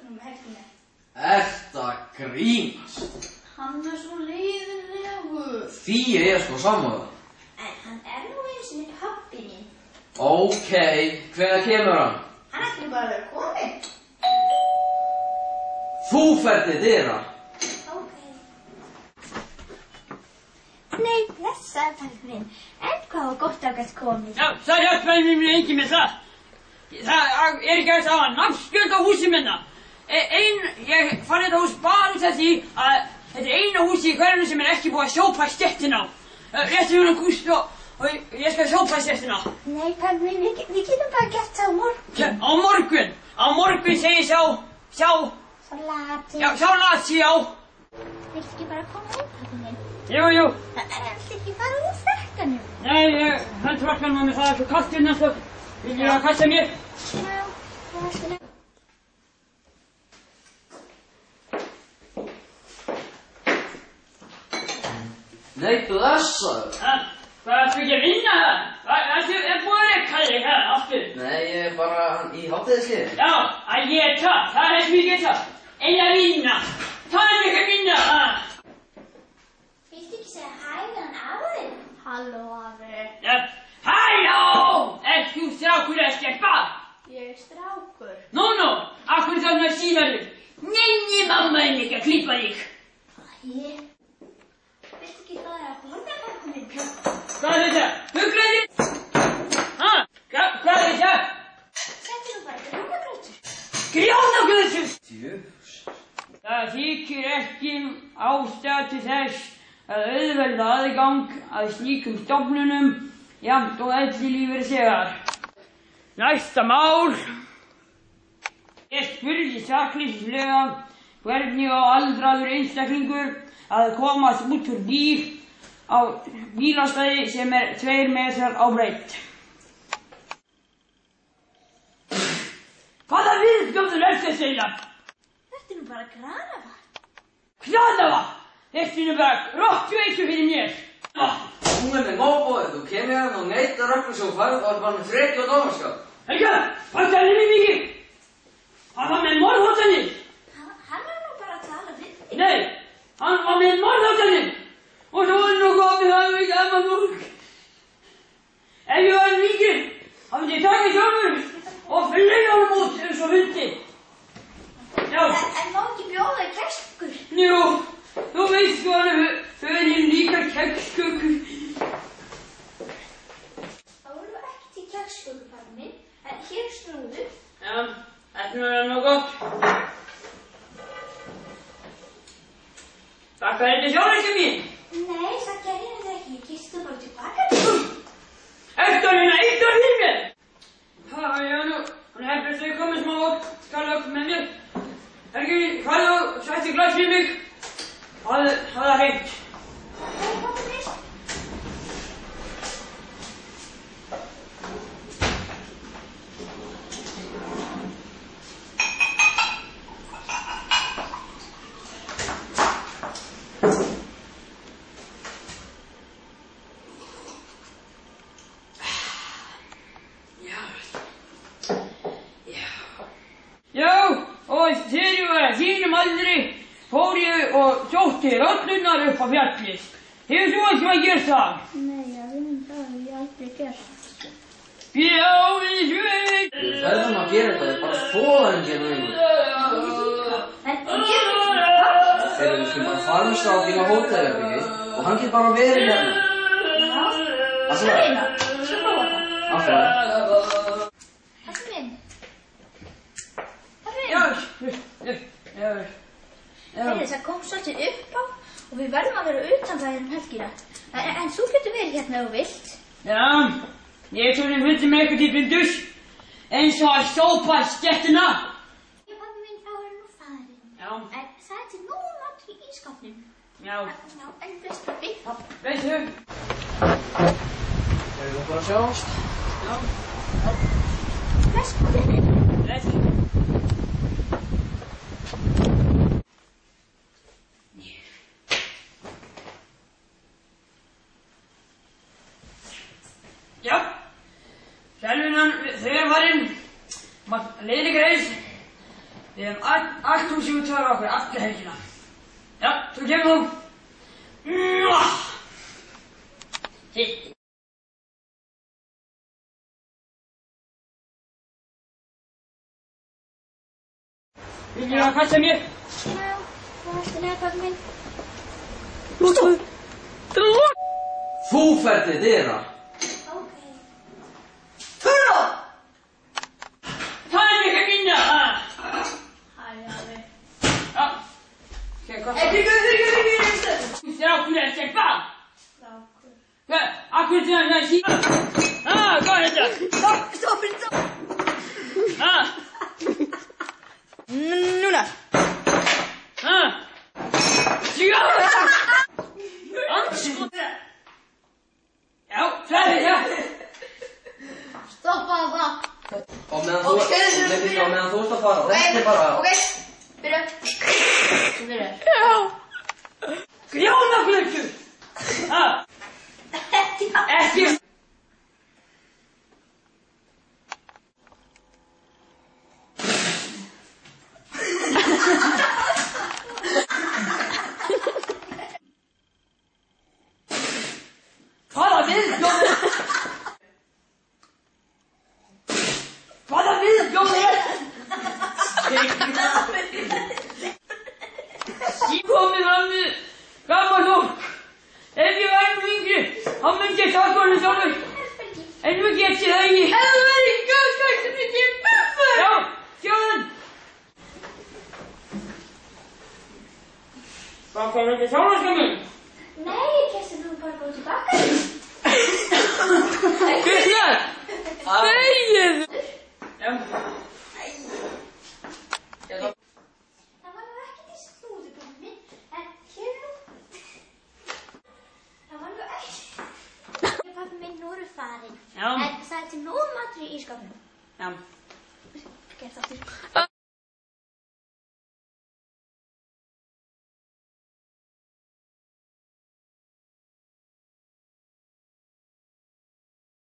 um helgina. Ertu að grínast? Hann svo leiðinlegur. Því ég sko sammála. En hann nú einu sinni pabbi minn. Ókei, hvenær kemur hann? Hann ætti bara að vera kominn. Þú ferð til dyra. Ókei. Nei, blessaður pabbi minn. En hvað var gott að gætt komið? Já, það hjálpaði mér ekki með það. Það ekki að það var nafnskjöld á húsi minna. Ég fann þetta hús bara út af því að þetta eina húsi í hverjum sem ekki búið að sjópa stéttina á. Rétti hún að gúst og ég skal sjópa stéttina. Nei, pabbi minn, við getum bara gert það á morgun. Á morgun? Á morgun segir Salati. Já, salati, já. Viltu ekki bara koma heim, pabbi minn? Jú. Viltu ekki fara úr frekkanum? Nei, hann trakkan með það svo kallt hérna svo. Vil ég að kasta mér? Já, það er alltaf. Nei, blessaður. Hvað ertu ekki að vinna það? Ertu búið að reka þig hérna aftur? Nei, ég er bara í hátíðisliði. Já, að geta, það er sem ég geta. En að vinna. Það er ekki að vinna. Viltu ekki segja hæ við hann afa þig? Halló, afi. Halló! Ert þú strákur eða stelpa? Ég er strákur. Nú, af hverju þarna síðan? Nei, mamma er ekki að klippa þig. Viltu ekki fara að borða, pabbi minn? Hvað er þetta? Huglaði? Hvað er þetta? Þetta nú bara grjónagrautur. Grjónagrautur? Djöfus. Það þykir ekki ástæða til þess að auðvelda aðgang að slíkum stofnunum jafnt og ellilífeyrisþegar. Næsta mál. Ég spurði sakleysislega hvernig á aldraður einstaklingur að komast út úr bíl á bílastæði sem er 2 metrar á breidd. Hvaða viðskjóður er þetta segja? Þetta nú bara granavatn. Granavatn? Þetta nú bara rottveikju fyrir mér. Hún er með móbóið, þú kemur hérna og neitar okkur svo farið og er bara með freki og dómarskap. Helga, hvað er þetta mikið? Hann var með morðhóttanir. Hann var nú bara að tala við þig. Nei, hann var með morðhóttanir. Og svo er nú komið það við gaman fólk. Ef ég var mikið, þá myndi ég taka sjálfur og flyga honum út eins og hundi. Já. En má ekki bjóða í kekskökur? Jú, þú veist hvað föðin líka kekskökur. Það voru ekki til kekskökur, pabbi minn, en hér er snúður. Já, þetta er nú gott. Takk fyrir þetta sjálfleika mín. Nei, það gerði þetta ekki. Ég kisti það bara tilbaka. Ertu að reyna eitt orð fyrir mér? Já, nú, hann hefðist þau komið smá skala upp með mér. Helgi, hvað þú sætti glas fyrir mig? Það er hreint. Nei, pabbi minn. Og þegar ég var að þínum aldri fór ég og sótti rollurnar upp á fjallið. Hefur þú eitthvað gert það? Nei, það hef ég aldrei gert. Já, við sveit! Við verðum að gera þetta, bara svoðan hérna einhvern. En ég er ekki með pappa. Þegar við skulum bara fara með strákinn á hótelherbergi og hann getur bara verið hérna. Já, Alltaf svo reyna. Svo prófa það. Alltaf Pabbi minn. Það kom svolítið upp á og við verðum að vera utan bæðir helgina. En þú getur verið hérna ef þú vilt. Já, ég svona hundi með eitthvað til bindus eins og að sópa stéttina. Já, pabbi minn, þá er nú farin. Já. En það er til núna til ískapnum. Já. Já, en veist pabbi. Veistu? Erum við bara að sjást? Já. Veist pabbi minn. Veistu? Já, sjálfinn hann þegar varinn leiðilegreis Við erum allt húsið út fyrir okkur, alla helgina. Já, þú kemur þú. Hitt. Viltu að passa mér? Já, það varstu lega pappi minn. Þú ferð til dyra. Ok. Þurra! Það er ekki minna! Hæ. Já. Strákur er sem barn. Strákur. Akkur til það er síðan. Hvað er þetta? Stopp. Núna. Síðan! Anskot! Já, það er það. Stoppa það. Og meðan þú ert að fara, þetta er bara... Ok. Byrja. Þú byrjar. Grjónaglöggur! Ekki! Hvaða viðbjóður? Hvaða viðbjóður? Ég komi fram við gammal fólk. Ef ég væri nú yngri, þá myndi ég taka honum sjálfur. En nú get ég það ekki. Ef þú væri í góðskap, þá myndi ég buffa. Já, sjóðan. Hvað kom þetta sjálfarskamum? Nei, ég kemst þú bara góð tilbaka. Gunnar! Þegið! Já. Það var nú ekki því snúðu, pappi minn. En hér er nú... Það var nú ekki... Pappi minn nú eru farin. Já. En það er til nóg matur í ískapnum. Já. Gerð aftur.